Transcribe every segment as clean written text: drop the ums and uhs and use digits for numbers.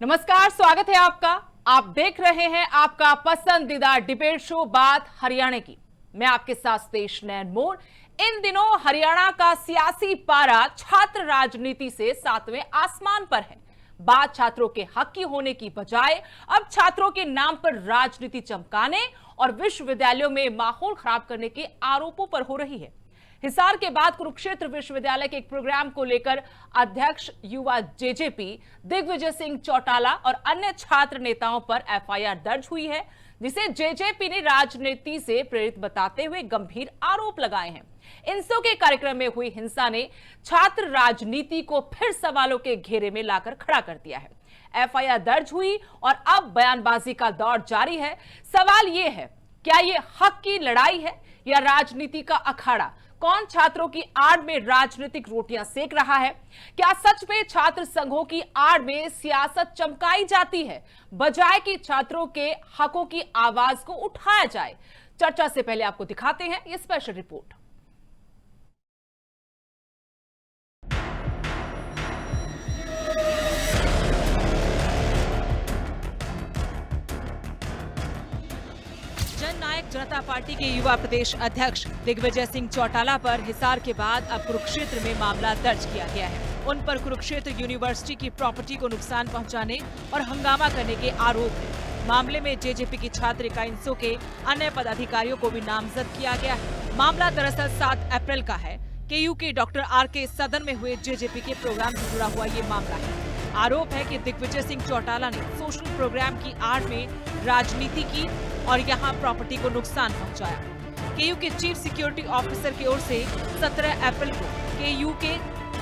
नमस्कार, स्वागत है आपका। आप देख रहे हैं आपका पसंदीदा डिबेट शो बात हरियाणा की। मैं आपके साथ तेज नैन मोर। इन दिनों हरियाणा का सियासी पारा छात्र राजनीति से सातवें आसमान पर है। बात छात्रों के हक की होने की बजाय अब छात्रों के नाम पर राजनीति चमकाने और विश्वविद्यालयों में माहौल खराब करने के आरोपों पर हो रही है। हिसार के बाद कुरुक्षेत्र विश्वविद्यालय के एक प्रोग्राम को लेकर अध्यक्ष युवा जेजेपी दिग्विजय सिंह चौटाला और अन्य छात्र नेताओं पर एफआईआर दर्ज हुई है, जिसे जेजेपी ने राजनीति से प्रेरित बताते हुए गंभीर आरोप लगाए हैं। इनसो के कार्यक्रम में हुई हिंसा ने छात्र राजनीति को फिर सवालों के घेरे में लाकर खड़ा कर दिया है। एफआईआर दर्ज हुई और अब बयानबाजी का दौर जारी है। सवाल यह है, क्या यह हक की लड़ाई है या राजनीति का अखाड़ा? कौन छात्रों की आड़ में राजनीतिक रोटियां सेक रहा है? क्या सच में छात्र संघों की आड़ में सियासत चमकाई जाती है, बजाय कि छात्रों के हकों की आवाज को उठाया जाए? चर्चा से पहले आपको दिखाते हैं ये स्पेशल रिपोर्ट। जननायक जनता पार्टी के युवा प्रदेश अध्यक्ष दिग्विजय सिंह चौटाला पर हिसार के बाद अब कुरुक्षेत्र में मामला दर्ज किया गया है। उन पर कुरुक्षेत्र यूनिवर्सिटी की प्रॉपर्टी को नुकसान पहुंचाने और हंगामा करने के आरोप है। मामले में जेजेपी की छात्र इकाई इनसो के अन्य पदाधिकारियों को भी नामजद किया गया है। मामला दरअसल 7 अप्रैल का है। केयू के डॉक्टर आर.के. सदन में हुए जेजेपी के प्रोग्राम से जुड़ा हुआ ये मामला है। आरोप है कि दिग्विजय सिंह चौटाला ने सोशल प्रोग्राम की आड़ में राजनीति की और यहां प्रॉपर्टी को नुकसान पहुंचाया। केयू के चीफ सिक्योरिटी ऑफिसर की ओर से 17 अप्रैल को केयू के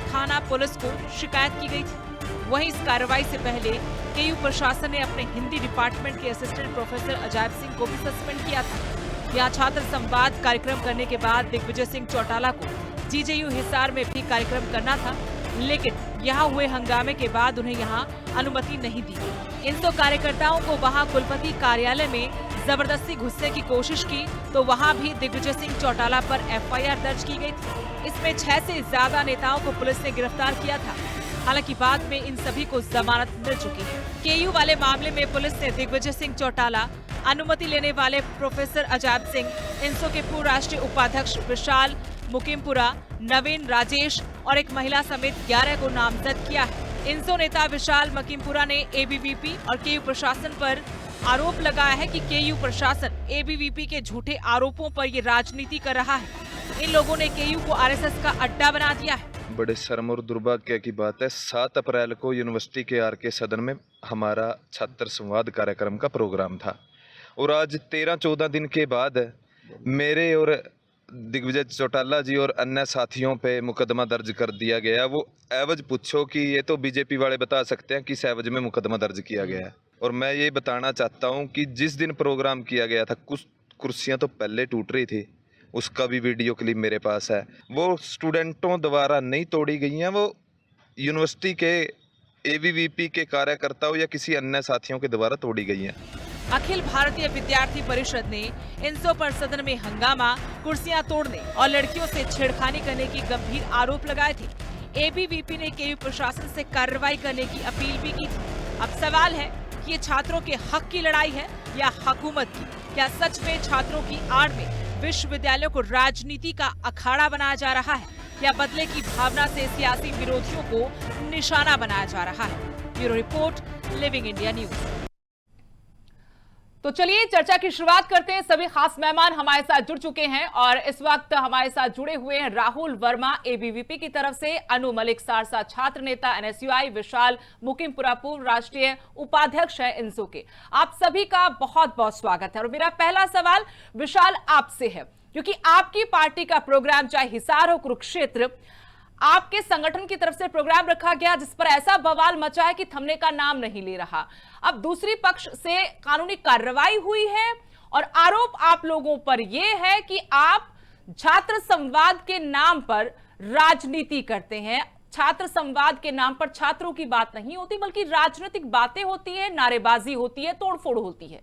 थाना पुलिस को शिकायत की गई थी। वहीं इस कार्रवाई से पहले केयू प्रशासन ने अपने हिंदी डिपार्टमेंट के असिस्टेंट प्रोफेसर अजायब सिंह को भी सस्पेंड किया था। यहाँ छात्र संवाद कार्यक्रम करने के बाद दिग्विजय सिंह चौटाला को जीजेयू हिसार में भी कार्यक्रम करना था, लेकिन यहाँ हुए हंगामे के बाद उन्हें यहाँ अनुमति नहीं दी गई। इनसो कार्यकर्ताओं को वहाँ कुलपति कार्यालय में जबरदस्ती घुसने की कोशिश की तो वहाँ भी दिग्विजय सिंह चौटाला पर एफआईआर दर्ज की गई थी। इसमें 6 से ज्यादा नेताओं को पुलिस ने गिरफ्तार किया था। हालांकि बाद में इन सभी को जमानत मिल चुकी है। केयू वाले मामले में पुलिस ने दिग्विजय सिंह चौटाला, अनुमति लेने वाले प्रोफेसर अजायब सिंह, इनसो के पूर्व राष्ट्रीय उपाध्यक्ष विशाल मुकिमपुरा, नवीन, राजेश और एक महिला समेत 11 को नामजद किया है। इनसो नेता विशाल मुकिमपुरा ने एबीवीपी और केयू प्रशासन पर आरोप लगाया है कि केयू प्रशासन एबीवीपी के झूठे आरोपों पर ये राजनीति कर रहा है। इन लोगों ने केयू को आरएसएस का अड्डा बना दिया है। बड़े शर्म और दुर्भाग्य की बात है, 7 अप्रैल को यूनिवर्सिटी के आर.के. सदन में हमारा छात्र संवाद कार्यक्रम का प्रोग्राम था और आज 13-14 दिन के बाद मेरे और दिग्विजय चौटाला जी और अन्य साथियों पे मुकदमा दर्ज कर दिया गया। वो एवज पूछो कि ये तो बीजेपी वाले बता सकते हैं किस एवज में मुकदमा दर्ज किया गया है। और मैं ये बताना चाहता हूँ कि जिस दिन प्रोग्राम किया गया था, कुछ कुर्सियाँ तो पहले टूट रही थी, उसका भी वीडियो क्लिप मेरे पास है। वो स्टूडेंटों द्वारा नहीं तोड़ी गई हैं, वो यूनिवर्सिटी के एबीवीपी के कार्यकर्ताओं या किसी अन्य साथियों के द्वारा तोड़ी गई हैं। अखिल भारतीय विद्यार्थी परिषद ने इनसो पर सदन में हंगामा, कुर्सियां तोड़ने और लड़कियों से छेड़खानी करने की गंभीर आरोप लगाए थे। एबीवीपी ने केयू प्रशासन से कार्रवाई करने की अपील भी की थी। अब सवाल है कि ये छात्रों के हक की लड़ाई है या हुकूमत की? क्या सच में छात्रों की आड़ में विश्वविद्यालयों को राजनीति का अखाड़ा बनाया जा रहा है या बदले की भावना से सियासी विरोधियों को निशाना बनाया जा रहा है? Bureau report, living India news. तो चलिए चर्चा की शुरुआत करते हैं। सभी खास मेहमान हमारे साथ जुड़ चुके हैं और इस वक्त हमारे साथ जुड़े हुए हैं राहुल वर्मा एबीवीपी की तरफ से, अनु मलिक सारसा छात्र नेता एनएसयूआई, विशाल मुकिमपुरा पूर्व राष्ट्रीय उपाध्यक्ष है इनसो के। आप सभी का बहुत बहुत स्वागत है। और मेरा पहला सवाल विशाल आपसे है, क्योंकि आपकी पार्टी का प्रोग्राम चाहे हिसार हो कुरुक्षेत्र, आपके संगठन की तरफ से प्रोग्राम रखा गया जिस पर ऐसा बवाल मचा है कि थमने का नाम नहीं ले रहा। अब दूसरी पक्ष से कानूनी कार्रवाई हुई है और आरोप आप लोगों पर यह है कि आप छात्र संवाद के नाम पर राजनीति करते हैं। छात्र संवाद के नाम पर छात्रों की बात नहीं होती, बल्कि राजनीतिक बातें होती है, नारेबाजी होती है, तोड़फोड़ होती है।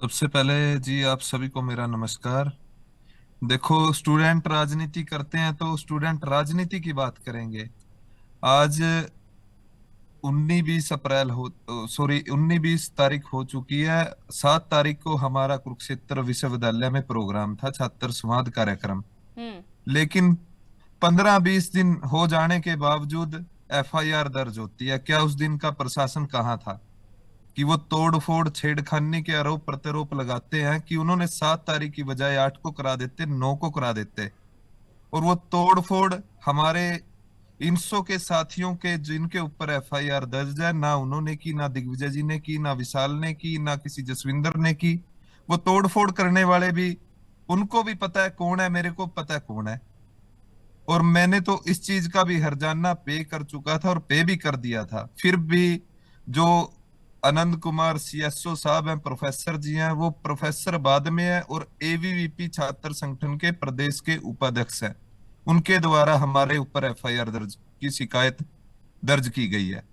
सबसे पहले जी आप सभी को मेरा नमस्कार। देखो, स्टूडेंट राजनीति करते हैं तो स्टूडेंट राजनीति की बात करेंगे। आज 19-20 तारीख हो चुकी है। 7 तारीख को हमारा कुरुक्षेत्र विश्वविद्यालय में प्रोग्राम था, छात्र संवाद कार्यक्रम। लेकिन 15-20 दिन हो जाने के बावजूद एफआईआर दर्ज होती है। क्या उस दिन का प्रशासन कहाँ था कि वो तोड़ फोड़ छेड़खानी के आरोप प्रत्यारोप लगाते हैं कि उन्होंने 7 तारीख की बजाय 8 को करा देते, 9 को करा देते। और वो तोड़ फोड़ हमारे इंसो के साथियों के जिनके ऊपर एफआईआर दर्ज है, ना उन्होंने की, ना दिग्विजय जी ने की, ना विशाल ने की, ना किसी जसविंदर ने की। वो तोड़ फोड़ करने वाले भी, उनको भी पता है कौन है, मेरे को पता है कौन है। और मैंने तो इस चीज का भी हर्जाना पे कर चुका था और पे भी कर दिया था। फिर भी जो आनंद कुमार सीएसओ साहब हैं, प्रोफेसर जी हैं, वो प्रोफेसर बाद में है और एबीवीपी छात्र संगठन के प्रदेश के उपाध्यक्ष हैं। उनके द्वारा हमारे ऊपर एफआईआर दर्ज की शिकायत दर्ज की गई है,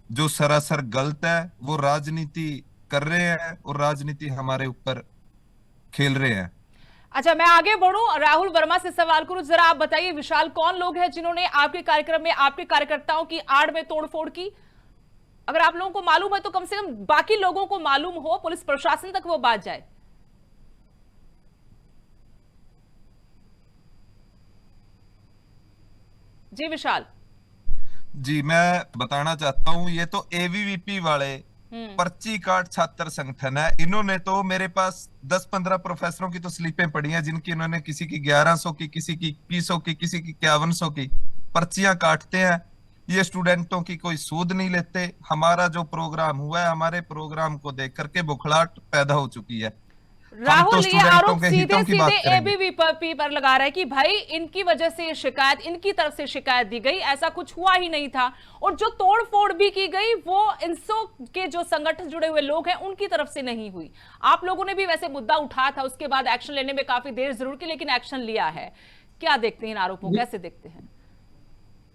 जो सरासर गलत है। वो राजनीति कर रहे हैं और राजनीति हमारे ऊपर खेल रहे हैं। अच्छा, मैं आगे बढ़ूं, राहुल वर्मा से सवाल करूं। जरा आप बताइए विशाल, कौन लोग हैं जिन्होंने आपके कार्यक्रम में आपके कार्यकर्ताओं की आड़ में तोड़फोड़ की? अगर आप लोगों को मालूम है तो कम से कम बाकी लोगों को मालूम हो, पुलिस प्रशासन तक वो बात जाए। जी विशाल। जी, मैं बताना चाहता हूँ, ये तो एबीवीपी वाले पर्ची कार्ड छात्र संगठन है। इन्होंने तो मेरे पास 10-15 प्रोफेसरों की तो स्लिपें पड़ी हैं, जिनकी इन्होंने किसी की 1100 की, किसी की 2100 की, किसी की 5100 की पर्चियां काटते हैं। ये स्टूडेंटों की कोई सूद नहीं लेते। हमारा जो प्रोग्राम हुआ है, हमारे प्रोग्राम को देख करके बुखलाहट पैदा हो चुकी है। राहुल, ये आरोप सीधे सीधे एबीवीपी पर लगा रहा है कि भाई इनकी वजह से शिकायत, इनकी तरफ से शिकायत दी गई, ऐसा कुछ हुआ ही नहीं था। और जो तोड़फोड़ भी की गई वो इंसो के जो संगठन जुड़े हुए लोग हैं उनकी तरफ से नहीं हुई। आप लोगों ने भी वैसे मुद्दा उठाया था, उसके बाद एक्शन लेने में काफी देर जरूर की, लेकिन एक्शन लिया है। क्या देखते हैं इन आरोपों, कैसे देखते हैं?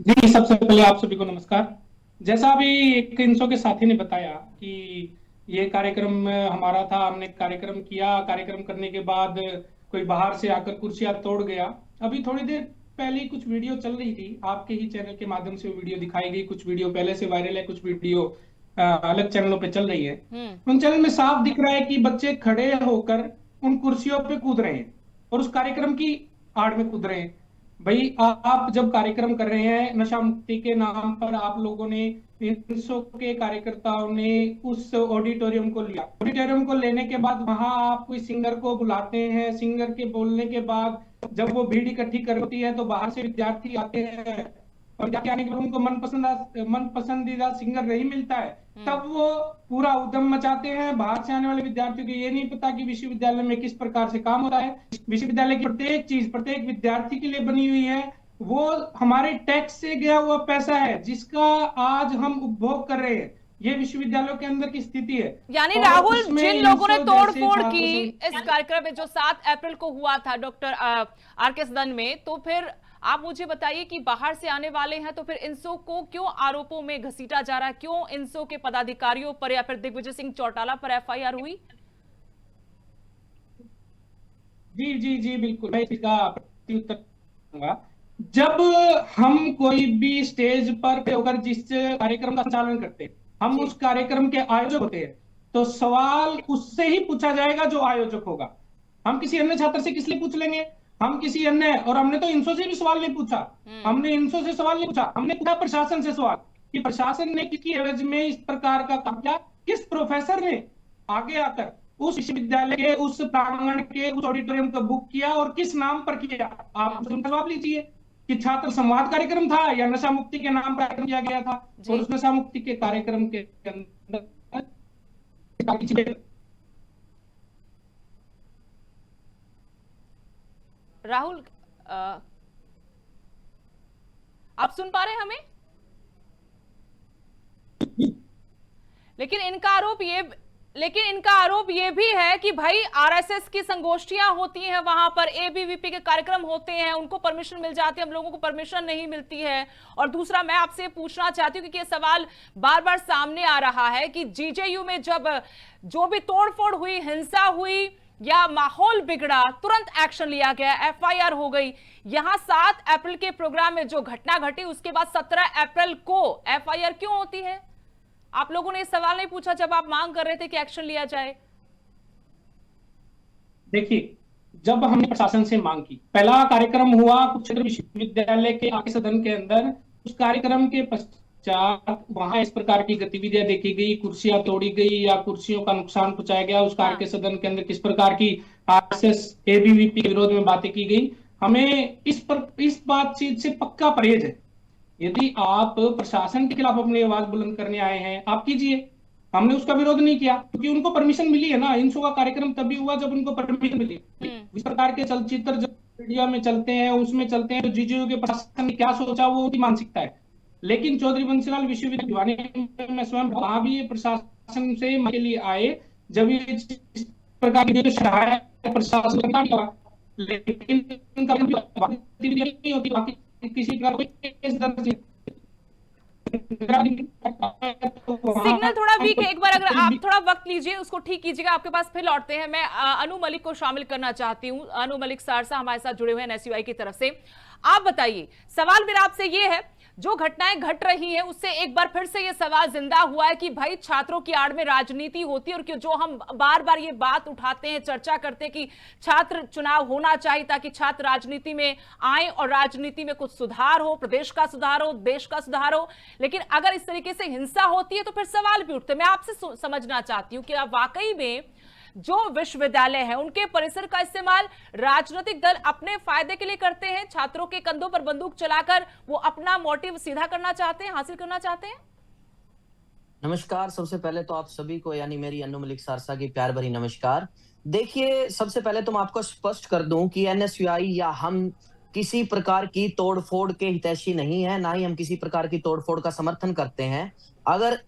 जी, सबसे पहले आप सभी को नमस्कार। जैसा अभी एक इंसो के साथी ने बताया कि ये कार्यक्रम हमारा था, हमने कार्यक्रम किया, कार्यक्रम करने के बाद कोई बाहर से आकर कुर्सियां तोड़ गया। अभी थोड़ी देर पहले कुछ वीडियो चल रही थी, आपके ही चैनल के माध्यम से वीडियो दिखाई गई। कुछ वीडियो पहले से वायरल है, कुछ वीडियो अलग चैनलों पे चल रही है। उन चैनल में साफ दिख रहा है कि बच्चे खड़े होकर उन कुर्सियों पे कूद रहे हैं और उस कार्यक्रम की आड़ में कूद रहे हैं। भाई, आप जब कार्यक्रम कर रहे हैं नशा मुक्ति के नाम पर, आप लोगों ने, इंसो के कार्यकर्ताओं ने उस ऑडिटोरियम को लिया। ऑडिटोरियम को लेने के बाद वहां आप कोई सिंगर को बुलाते हैं, सिंगर के बोलने के बाद जब वो भीड़ इकट्ठी करती है तो बाहर से विद्यार्थी आते हैं और विद्यार्थी आने के बाद उनको मन पसंदीदा सिंगर नहीं मिलता है, तब वो पूरा उद्यम मचाते हैं। बाहर से आने वाले विद्यार्थियों को ये नहीं पता कि विश्वविद्यालय में किस प्रकार से काम होता है। विश्वविद्यालय की प्रत्येक चीज प्रत्येक विद्यार्थी के लिए बनी हुई है। वो हमारे टैक्स से गया हुआ पैसा है जिसका आज हम उपभोग कर रहे हैं। ये विश्वविद्यालयों के अंदर की स्थिति है। यानी राहुल, जिन लोगों ने तोड़फोड़ की इस कार्यक्रम में जो 7 अप्रैल को हुआ था डॉक्टर आरके सदन में, तो फिर आप मुझे बताइए कि बाहर से आने वाले हैं तो फिर इंसो को क्यों आरोपों में घसीटा जा रहा है? क्यों इंसो के पदाधिकारियों पर या फिर दिग्विजय सिंह चौटाला पर एफआईआर हुई? जी जी जी बिल्कुल, मैं इसका प्रत्युत्तर दूंगा। जब हम कोई भी स्टेज पर होकर जिस कार्यक्रम का संचालन करते हैं, हम उस कार्यक्रम के आयोजक होते हैं, तो सवाल उससे ही पूछा जाएगा जो आयोजक होगा। हम किसी अन्य छात्र से किस लिए पूछ लेंगे? हम किसी अन्य, और हमने तो इंसो से भी सवाल नहीं पूछा, हमने इंसो से सवाल नहीं पूछा, हमने पूछा प्रशासन से सवाल कि प्रशासन ने किसकी एवज में इस प्रकार का काम किया, किस प्रोफेसर ने आगे आकर उस विश्वविद्यालय के उस प्रांगण के उस ऑडिटोरियम को बुक किया और किस नाम पर किया। आप जवाब लीजिए कि छात्र संवाद कार्यक्रम था या नशा मुक्ति के नाम पर किया गया था। और उस नशा मुक्ति के कार्यक्रम के अंदर राहुल, आप सुन पा रहे हैं हमें? लेकिन इनका आरोप ये भी है कि भाई आरएसएस की संगोष्ठियां होती हैं वहां पर, एबीवीपी के कार्यक्रम होते हैं, उनको परमिशन मिल जाती है, हम लोगों को परमिशन नहीं मिलती है। और दूसरा, मैं आपसे पूछना चाहती हूँ कि ये सवाल बार बार सामने आ रहा है कि जीजेयू में जब जो भी तोड़फोड़ हुई, हिंसा हुई, या माहौल बिगड़ा, तुरंत एक्शन लिया गया, एफआईआर हो गई। यहां 7 अप्रैल के प्रोग्राम में जो घटना घटी उसके बाद 17 अप्रैल को एफआईआर क्यों होती है? आप लोगों ने सवाल नहीं पूछा जब आप मांग कर रहे थे कि एक्शन लिया जाए? देखिए, जब हमने प्रशासन से मांग की, पहला कार्यक्रम हुआ कुरुक्षेत्र विश्वविद्यालय के आके सदन के अंदर। उस कार्यक्रम के पश्चात वहां इस प्रकार की गतिविधियां देखी गई, कुर्सियां तोड़ी गई या कुर्सियों का नुकसान पहुंचाया गया। उस कार्य के सदन के अंदर किस प्रकार की आरएसएस एबीवीपी के विरोध में बातें की गई, हमें इस बातचीत से पक्का परहेज है। यदि आप प्रशासन के खिलाफ अपनी आवाज बुलंद करने आए हैं, आप कीजिए, हमने उसका विरोध नहीं किया, क्योंकि उनको परमिशन मिली है ना। इनशो का कार्यक्रम तभी हुआ जब उनको परमिशन मिली। इस प्रकार के चलचित्र जब मीडिया में चलते हैं, उसमें चलते हैं, तो जीजीयू के प्रशासन ने क्या सोचा वो उनकी मानसिकता है। लेकिन चौधरी बंसीलाल विश्वविद्यालय में स्वयं वहां भी ये प्रशासन से के लिए आए, जब ये इस प्रकार की प्रशासन का नहीं हुआ, लेकिन नहीं होती किसी प्रकार केस दर्ज सिग्नल थोड़ा वीक है, एक बार अगर आप थोड़ा वक्त लीजिए, उसको ठीक कीजिएगा, आपके पास फिर लौटते हैं। मैं अनु मलिक को शामिल करना चाहती हूँ। अनु मलिक सारसा हमारे साथ जुड़े हुए हैं एनएसयूआई की तरफ से। आप बताइए, सवाल मेरा आपसे ये है, जो घटनाएं घट रही हैं उससे एक बार फिर से ये सवाल जिंदा हुआ है कि भाई छात्रों की आड़ में राजनीति होती है, और क्यों जो हम बार बार ये बात उठाते हैं, चर्चा करते हैं कि छात्र चुनाव होना चाहिए ताकि छात्र राजनीति में आए और राजनीति में कुछ सुधार हो, प्रदेश का सुधार हो, देश का सुधार हो। लेकिन अगर इस तरीके से हिंसा होती है तो फिर सवाल भी उठते हैं। मैं आपसे समझना चाहती हूँ कि आप वाकई में जो विश्वविद्यालय है उनके परिसर का इस्तेमाल राजनीतिक दल अपने फायदे के लिए करते हैं, छात्रों के कंधों पर बंदूक चलाकर वो अपना मोटिव सीधा करना चाहते हैं, हासिल करना चाहते हैं? नमस्कार। सबसे पहले तो आप सभी को, यानी मेरी अनु मलिक सारसा की प्यार भरी नमस्कार। देखिए, सबसे पहले तो मैं आपको स्पष्ट कर दूं कि एनएसयूआई या हम किसी प्रकार की तोड़फोड़ के हितैषी नहीं है, ना ही हम किसी प्रकार की तोड़फोड़ का समर्थन करते हैं। अगर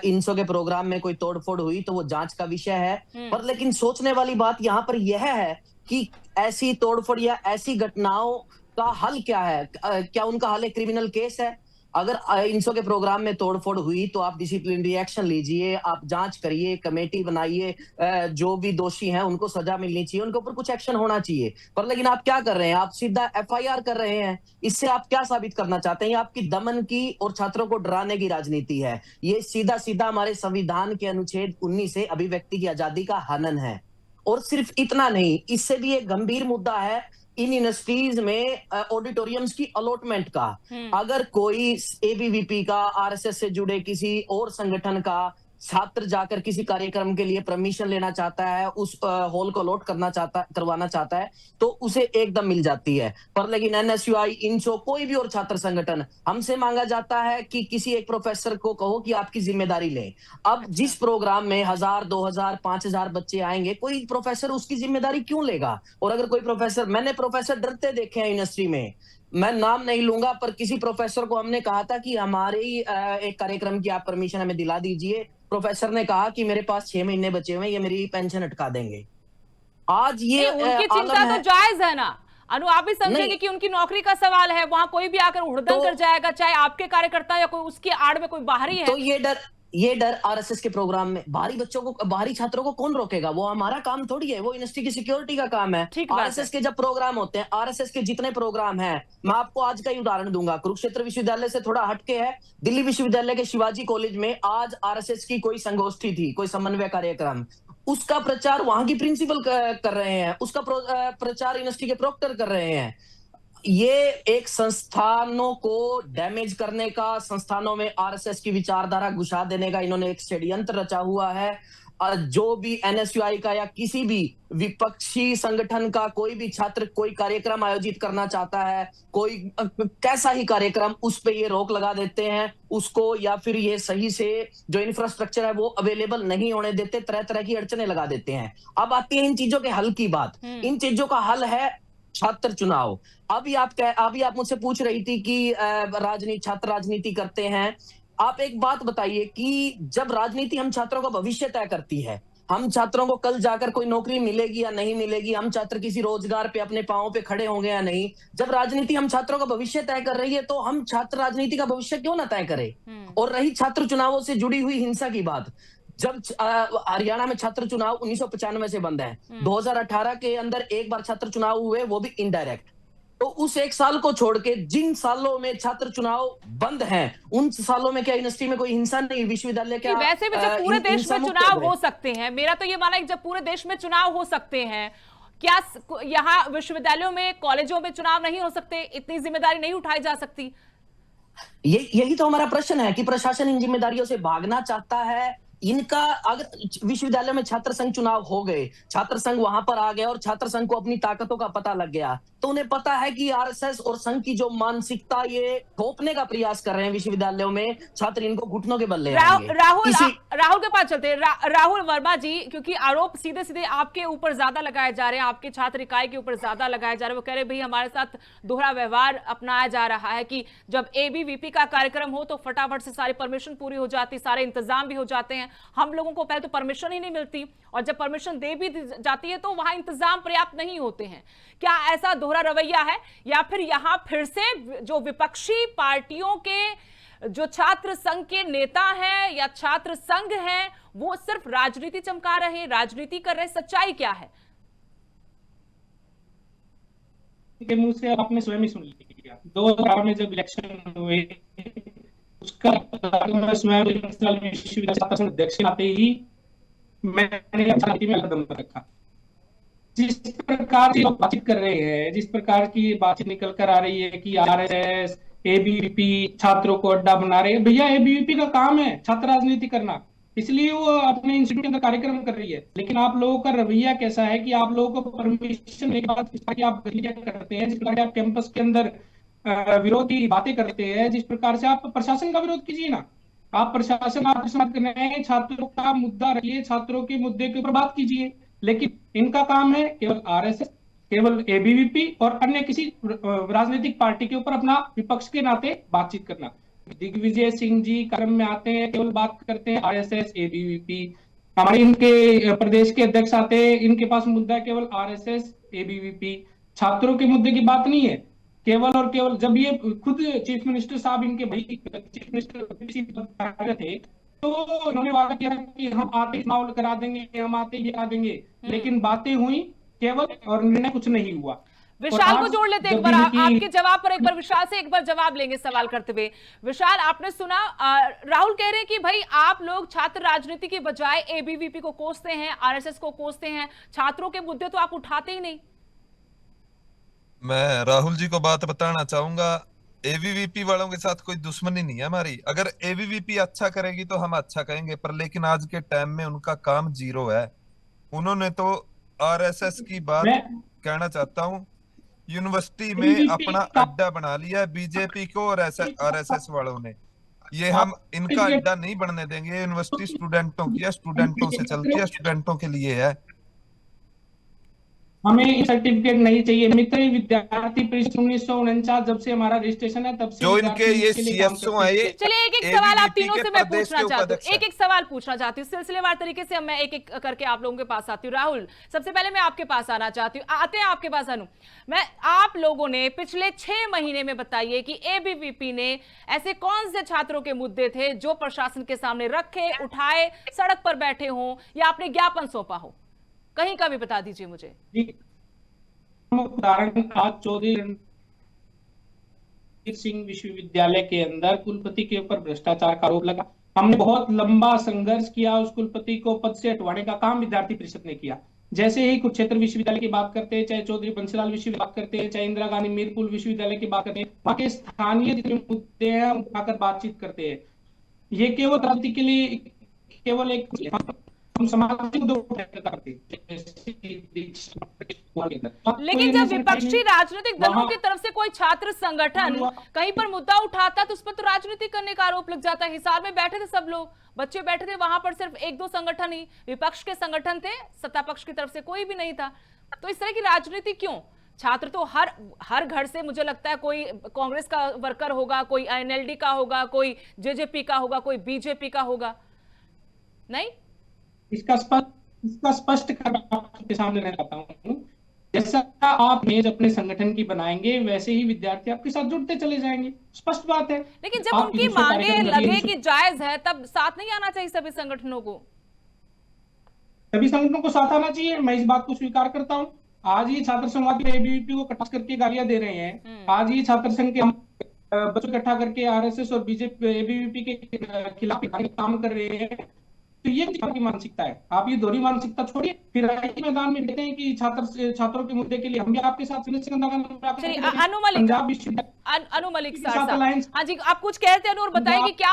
इनसो के प्रोग्राम में कोई तोड़फोड़ हुई तो वो जांच का विषय है, पर लेकिन सोचने वाली बात यहाँ पर यह है कि ऐसी तोड़फोड़ या ऐसी घटनाओं का हल क्या है? क्या उनका हल एक क्रिमिनल केस है? अगर इनसो के प्रोग्राम में तोड़फोड़ हुई तो आप डिसिप्लिनरी एक्शन लीजिए, आप जांच करिए, कमेटी बनाइए, जो भी दोषी हैं उनको सजा मिलनी चाहिए, उनके ऊपर कुछ एक्शन होना चाहिए। पर लेकिन आप क्या कर रहे हैं? आप सीधा एफआईआर कर रहे हैं। इससे आप क्या साबित करना चाहते हैं? ये आपकी दमन की और छात्रों को डराने की राजनीति है। ये सीधा सीधा हमारे संविधान के अनुच्छेद 19 से अभिव्यक्ति की आजादी का हनन है। और सिर्फ इतना नहीं, इससे भी एक गंभीर मुद्दा है इन यूनिवर्सिटीज में ऑडिटोरियम्स की अलॉटमेंट का। अगर कोई एबीवीपी का, आरएसएस से जुड़े किसी और संगठन का छात्र जाकर किसी कार्यक्रम के लिए परमिशन लेना चाहता है, उस हॉल को अलॉट करवाना चाहता है, तो उसे एकदम मिल जाती है। पर लेकिन एनएसयूआई, इनसो, कोई भी और छात्र संगठन, हमसे मांगा जाता है कि किसी एक प्रोफेसर को कहो कि आपकी जिम्मेदारी ले। अब जिस प्रोग्राम में 1000, 2000, 5000 बच्चे आएंगे, कोई प्रोफेसर उसकी जिम्मेदारी क्यों लेगा? और अगर कोई प्रोफेसर, मैंने प्रोफेसर डरते देखे हैं यूनिवर्सिटी में, मैं नाम नहीं लूंगा, पर किसी प्रोफेसर को हमने कहा था कि हमारे एक कार्यक्रम की आप परमिशन हमें दिला दीजिए। प्रोफेसर ने कहा कि मेरे पास 6 महीने बचे हुए हैं, ये मेरी पेंशन अटका देंगे। आज ये उनकी चिंता तो जायज है ना अनु, आप भी समझेंगे कि उनकी नौकरी का सवाल है, वहां कोई भी आकर उड़दंग कर जाएगा, चाहे आपके कार्यकर्ता या कोई उसकी आड़ में कोई बाहरी है। तो ये डर आरएसएस के प्रोग्राम में बाहरी बच्चों को, बाहरी छात्रों को कौन रोकेगा? वो हमारा काम थोड़ी है, वो यूनिवर्सिटी की सिक्योरिटी का काम है। आरएसएस के जब प्रोग्राम होते हैं, आरएसएस के जितने प्रोग्राम हैं, मैं आपको आज का ही उदाहरण दूंगा। कुरुक्षेत्र विश्वविद्यालय से थोड़ा हटके है, दिल्ली विश्वविद्यालय के शिवाजी कॉलेज में आज आरएसएस की कोई संगोष्ठी थी, कोई समन्वय कार्यक्रम, उसका प्रचार वहां की प्रिंसिपल कर रहे हैं, उसका प्रचार यूनिवर्सिटी के प्रोक्टर कर रहे हैं। ये एक संस्थानों को डैमेज करने का, संस्थानों में आरएसएस की विचारधारा घुसा देने का इन्होंने एक षड्यंत्र रचा हुआ है। जो भी एनएसयूआई का या किसी भी विपक्षी संगठन का कोई भी छात्र कोई कार्यक्रम आयोजित करना चाहता है, कोई कैसा ही कार्यक्रम, उस पे ये रोक लगा देते हैं उसको, या फिर ये सही से जो इंफ्रास्ट्रक्चर है वो अवेलेबल नहीं होने देते, तरह तरह की अड़चने लगा देते हैं। अब आती है इन चीजों के हल की बात। इन चीजों का हल है छात्र चुनाव। अभी आप मुझसे पूछ रही थी कि छात्र राजनीति करते हैं। आप एक बात बताइए कि जब राजनीति हम छात्रों का भविष्य तय करती है, हम छात्रों को कल जाकर कोई नौकरी मिलेगी या नहीं मिलेगी, हम छात्र किसी रोजगार पे अपने पांवों पे खड़े होंगे या नहीं, जब राजनीति हम छात्रों का भविष्य तय कर रही है तो हम छात्र राजनीति का भविष्य क्यों ना तय करें? और रही छात्र चुनावों से जुड़ी हुई हिंसा की बात, जब हरियाणा में छात्र चुनाव 1995 से बंद है, 2018 के अंदर एक बार छात्र चुनाव हुए, वो भी इनडायरेक्ट। तो उस एक साल को छोड़ के जिन सालों में छात्र चुनाव बंद हैं, उन सालों में क्या यूनिवर्सिटी में कोई हिंसा नहीं, विश्वविद्यालय क्या वैसे भी जब पूरे देश में चुनाव हो सकते हैं, मेरा तो ये मानना है कि जब पूरे देश में चुनाव हो सकते हैं, क्या यहाँ विश्वविद्यालयों में, कॉलेजों में चुनाव नहीं हो सकते? इतनी जिम्मेदारी नहीं उठाई जा सकती? यही तो हमारा प्रश्न है कि प्रशासन इन जिम्मेदारियों से भागना चाहता है। इनका अगर विश्वविद्यालय में छात्र संघ चुनाव हो गए, छात्र संघ वहां पर आ गया और छात्र संघ को अपनी ताकतों का पता लग गया, तो उन्हें पता है कि आरएसएस और संघ की जो मानसिकता ये थोपने का प्रयास कर रहे हैं विश्वविद्यालयों में, छात्र इनको घुटनों के बल ले आएंगे। राहुल के पास चलते हैं। राहुल वर्मा जी, क्योंकि आरोप सीधे सीधे आपके ऊपर ज्यादा लगाए जा रहे हैं, आपके छात्र इकाई के ऊपर ज्यादा लगाए जा रहे हैं। वो कह रहे भाई हमारे साथ दोहरा व्यवहार अपनाया जा रहा है कि जब एबीवीपी का कार्यक्रम हो तो फटाफट से सारी परमिशन पूरी हो जाती, सारे इंतजाम भी हो जाते हैं, हम लोगों को पहले तो परमिशन ही नहीं मिलती, और जब परमिशन दे भी जाती है तो वहां इंतजाम पर्याप्त नहीं होते हैं। क्या ऐसा दोहरा रवैया है, या फिर यहां फिर से जो विपक्षी पार्टियों के जो छात्र संघ के नेता हैं या छात्र संघ हैं वो सिर्फ राजनीति चमका रहे हैं, राजनीति कर रहे हैं? सच्चाई क्या है? के मुंह से आपने स्वयं ही सुन लिया। 2000 में जब इलेक्शन हुए, उसका स्वयं विश्वविद्यालय अध्यक्ष आते ही मैंने छाती में कदम रखा। जिस प्रकार से लोग बातचीत कर रहे हैं, जिस प्रकार की बातचीत निकल कर आ रही है कि आरएसएस, एबीवीपी छात्रों को अड्डा बना रहे हैं, भैया एबीवीपी का काम है छात्र राजनीति करना, इसलिए वो अपने इंस्टीट्यूट के अंदर कार्यक्रम कर रही है। लेकिन आप लोगों का रवैया कैसा है कि आप लोगों को परमिशन के बाद आप करते हैं, जिस प्रकार आप कैंपस के अंदर विरोध की बातें करते हैं, जिस प्रकार से आप प्रशासन का विरोध कीजिए ना। आप प्रशासन आप करने हैं, छात्रों का मुद्दा रखिए, छात्रों के मुद्दे के ऊपर बात कीजिए। लेकिन इनका काम है केवल आरएसएस, केवल एबीवीपी और अन्य किसी राजनीतिक पार्टी के ऊपर अपना विपक्ष के नाते बातचीत करना। दिग्विजय सिंह जी कार्यक्रम में आते हैं, केवल बात करते हैं आरएसएस, एबीवीपी। हमारे इनके प्रदेश के अध्यक्ष आते हैं, इनके पास मुद्दा केवल आरएसएस, एबीवीपी, छात्रों के मुद्दे की बात नहीं है। केवल और केवल जब ये खुद चीफ मिनिस्टर साहब इनके भाई चीफ मिनिस्टर थे, तो उन्होंने वादा किया कि हम आते माहौल करा देंगे, हम आते ये करा देंगे, लेकिन बातें हुई केवल और निर्णय कुछ नहीं हुआ। विशाल को जोड़ लेते एक बार, आपके जवाब पर एक बार विशाल से एक बार जवाब लेंगे सवाल करते हुए। विशाल, आपने सुना राहुल कह रहे हैं कि भाई आप लोग छात्र राजनीति की बजाय एबीवीपी को कोसते हैं, आरएसएस को कोसते हैं, छात्रों के मुद्दे तो आप उठाते ही नहीं। मैं राहुल जी को बात बताना चाहूंगा, एबीवीपी वालों के साथ कोई दुश्मनी नहीं है हमारी। अगर एबीवीपी अच्छा करेगी तो हम अच्छा कहेंगे, पर लेकिन आज के टाइम में उनका काम जीरो है। उन्होंने तो आरएसएस की बात कहना चाहता हूँ, यूनिवर्सिटी में अपना अड्डा बना लिया है बीजेपी को और आरएसएस वालों ने। ये हम इनका अड्डा नहीं बनने देंगे। यूनिवर्सिटी स्टूडेंटों की है, स्टूडेंटों से चलती है, स्टूडेंटों के लिए है। हमें सर्टिफिकेट नहीं चाहिए। मित्र विद्यार्थी परिषद 1949 जब से हमारा रजिस्ट्रेशन है तब से जो इनके ये सीएसओ है, ये चलिए एक एक सवाल आप तीनों से मैं पूछना चाहती हूँ, एक एक सवाल पूछना चाहती हूँ सिलसिलेवार तरीके से। मैं एक एक करके आप लोगों के पास आती हूँ। राहुल, सबसे पहले मैं आपके पास आना चाहती हूँ, आते हैं आपके पास अनु। आप लोगों ने पिछले 6 महीने में बताइए कि एबीवीपी ने ऐसे कौन से छात्रों के मुद्दे थे जो प्रशासन के सामने रखे, उठाए, सड़क पर बैठे हों या आपने ज्ञापन सौंपा हो, कहीं का भी बता दीजिए मुझे। उदाहरण, आज चौधरी रणजीत सिंह विश्वविद्यालय के अंदर कुलपति के ऊपर भ्रष्टाचार का आरोप लगा। हमने बहुत लंबा संघर्ष किया, उस कुलपति को पद से हटवाने का काम विद्यार्थी परिषद ने किया। जैसे ही कुरुक्षेत्र विश्वविद्यालय की बात करते हैं, चाहे चौधरी बंसीलाल विश्वविद्यालय बात करते हैं, चाहे इंदिरा गांधी मीरपुर विश्वविद्यालय की बात करते हैं, वहां के स्थानीय जितने मुद्दे हैं उठाकर बातचीत करते हैं। ये केवल राजनीति के लिए केवल एक लेकिन जब विपक्षी राजनीतिक दलों की तरफ से कोई छात्र संगठन कहीं पर मुद्दा उठाता तो उस पर तो राजनीति करने का आरोप लग जाता है। हिसार में बैठे थे सब लोग, बच्चे बैठे थे, वहां पर सिर्फ 1-2 संगठन ही विपक्ष के संगठन थे, सत्ता पक्ष की तरफ से कोई भी नहीं था। तो इस तरह की राजनीति क्यों? छात्र तो हर घर से मुझे लगता है कोई कांग्रेस का वर्कर होगा, कोई एनएलडी का होगा, कोई जेजेपी का होगा, कोई बीजेपी का होगा, नहीं? इसका स्पष्ट आपके सामने रह जाता हूँ। जैसा आप मेज अपने संगठन की बनाएंगे वैसे ही विद्यार्थी आपके साथ जुड़ते चले जाएंगे, स्पष्ट बात है। लेकिन जब उनकी मांगे लगे कि जायज है तब साथ नहीं आना चाहिए सभी संगठनों को? सभी संगठनों को साथ आना चाहिए, मैं इस बात को स्वीकार करता हूँ। आज ही छात्र समाज के एबीवीपी को कटाक्ष करके गालियां दे रहे हैं, आज ही छात्र संघ के हम बच्चों इकट्ठा करके आरएसएस और बीजेपी एबीवीपी के खिलाफ काम कर रहे हैं। तो ये की मानसिकता है, आप ये दोहरी मानसिकता छोड़िए, फिर मैदान में देखते हैं कि छात्रों के मुद्दे के लिए हम भी आपके साथ अनु मलिक सारसा, हाँ जी, आप कुछ कहते हैं और बताइए कि क्या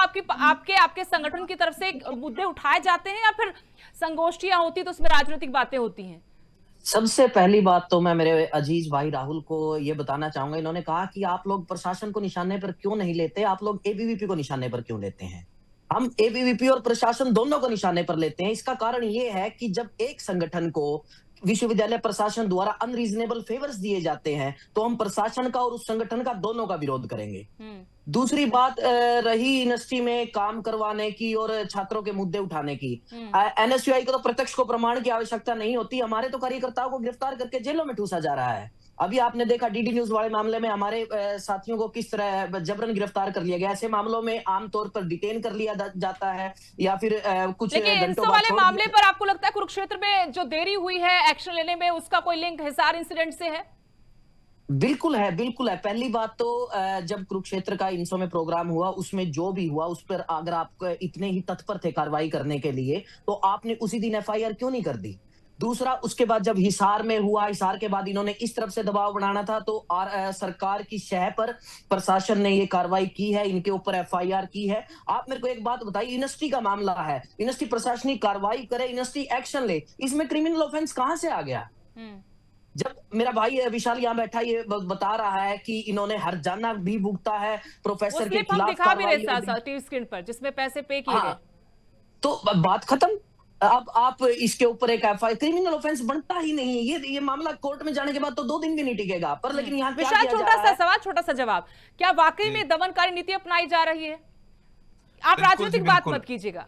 आपके संगठन की तरफ से मुद्दे उठाए जाते हैं या फिर संगोष्ठियां होती तो उसमें राजनीतिक बातें होती हैं? सबसे पहली बात तो मैं मेरे अजीज भाई राहुल को ये बताना चाहूंगा, इन्होंने कहा कि आप लोग प्रशासन को निशाने पर क्यों नहीं लेते, आप लोग एबीवीपी को निशाने पर क्यों लेते हैं। हम एबीवीपी और प्रशासन दोनों को निशाने पर लेते हैं। इसका कारण ये है कि जब एक संगठन को विश्वविद्यालय प्रशासन द्वारा अनरीजनेबल फेवर्स दिए जाते हैं तो हम प्रशासन का और उस संगठन का दोनों का विरोध करेंगे। दूसरी बात रही यूनिवर्सिटी में काम करवाने की और छात्रों के मुद्दे उठाने की, एनएसयूआई को तो प्रत्यक्ष को प्रमाण की आवश्यकता नहीं होती, हमारे तो कार्यकर्ताओं को गिरफ्तार करके जेलों में ठूसा जा रहा है। अभी आपने देखा डीडी न्यूज वाले मामले में हमारे साथियों को किस तरह जबरन गिरफ्तार कर लिया गया। ऐसे मामलों में आमतौर पर डिटेन कर लिया जाता है या फिर कुछ घंटों वाले मामले पर आपको लगता है कुरुक्षेत्र में जो देरी हुई है एक्शन लेने में, उसका कोई लिंक हिसार इंसिडेंट से है? बिल्कुल है, बिल्कुल है। पहली बात तो जब कुरुक्षेत्र का इनसो में प्रोग्राम हुआ, उसमें जो भी हुआ उस पर अगर आप इतने ही तत्पर थे कार्रवाई करने के लिए तो आपने उसी दिन एफआईआर क्यों नहीं कर दी। दूसरा, उसके बाद जब हिसार में हुआ, हिसार के बाद इन्होंने इस तरफ से दबाव बनाना था तो सरकार की शह पर प्रशासन ने ये कार्रवाई की है, इनके ऊपर एफआईआर की है। आप मेरे को एक बात बताइए, यूनिवर्सिटी का मामला है, यूनिवर्सिटी प्रशासनिक कार्रवाई करे, यूनिवर्सिटी एक्शन ले, इसमें क्रिमिनल ऑफेंस कहां से आ गया? जब मेरा भाई विशाल यहाँ बैठा ये बता रहा है कि इन्होंने हर्जाना भी भुगता है प्रोफेसर के खिलाफ, दिखा भी रहे टीवी स्क्रीन पर जिसमें पैसे पे किए गए, तो बात खत्म। अब आप इसके ऊपर एक एफआईआर, क्रिमिनल ऑफेंस बनता ही नहीं। ये मामला कोर्ट में जाने के बाद तो 2 दिन भी नहीं टिकेगा। पर लेकिन यहाँ विशाल, छोटा सा सवाल, छोटा सा जवाब, क्या वाकई में दमनकारी नीति अपनाई जा रही है? आप राजनीतिक बात मत कीजिएगा।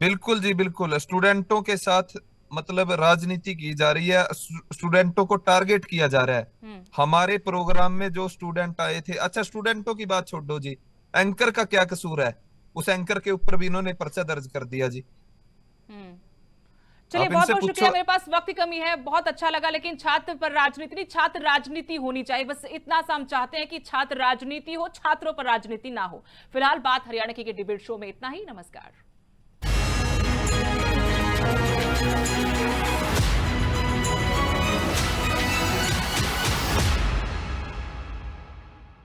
बिल्कुल जी, बिल्कुल। स्टूडेंटों के साथ मतलब राजनीति की जा रही है, स्टूडेंटों को टारगेट किया जा रहा है। हमारे प्रोग्राम में जो स्टूडेंट आए थे, अच्छा स्टूडेंटों की बात छोड़ो जी, एंकर का क्या कसूर है? उस एंकर के ऊपर भी इन्होंने पर्चा दर्ज कर दिया जी। चलिए, बहुत बहुत शुक्रिया, मेरे पास वक्त की कमी है, बहुत अच्छा लगा, लेकिन छात्र पर राजनीति नहीं, छात्र राजनीति होनी चाहिए, बस इतना सा हम चाहते हैं कि छात्र राजनीति हो, छात्रों पर राजनीति ना हो। फिलहाल बात हरियाणा के डिबेट शो में इतना ही। नमस्कार।